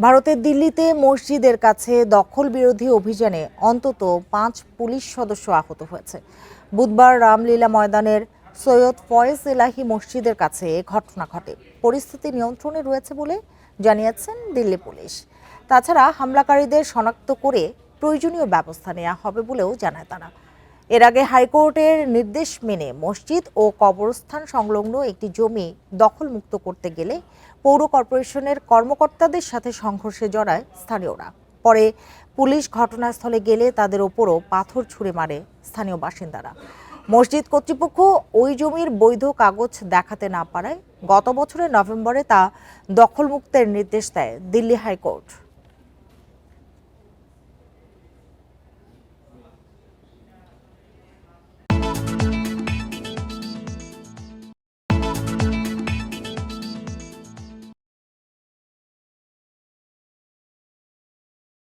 ভারতের দিল্লিতে মসজিদের কাছে দখল বিরোধী অভিযানে অন্তত 5 পুলিশ সদস্য আহত হয়েছে। বুধবার রামলীলা ময়দানের সৈয়দ ফয়েজ এলাহি মসজিদের কাছে এ ঘটনা ঘটে। পরিস্থিতি নিয়ন্ত্রণে রয়েছে বলে জানিয়েছেন দিল্লি পুলিশ। তাছাড়া হামলাকারীদের শনাক্ত করে প্রয়োজনীয় ব্যবস্থা নেওয়া হবে বলেও জানায় তারা। এর আগে হাইকোর্টের নির্দেশ মেনে মসজিদ ও কবরস্থান সংলগ্ন একটি জমি দখলমুক্ত করতে গেলে পৌর কর্পোরেশনের কর্মকর্তাদের সাথে সংঘর্ষে জড়ায় স্থানীয়রা। পরে পুলিশ ঘটনাস্থলে গেলে তাদের ওপরও পাথর ছুঁড়ে মারে স্থানীয় বাসিন্দারা। মসজিদ কর্তৃপক্ষ ওই জমির বৈধ কাগজ দেখাতে না পারায় গত বছরের নভেম্বরে তা দখলমুক্তের নির্দেশ দেয় দিল্লি হাইকোর্ট।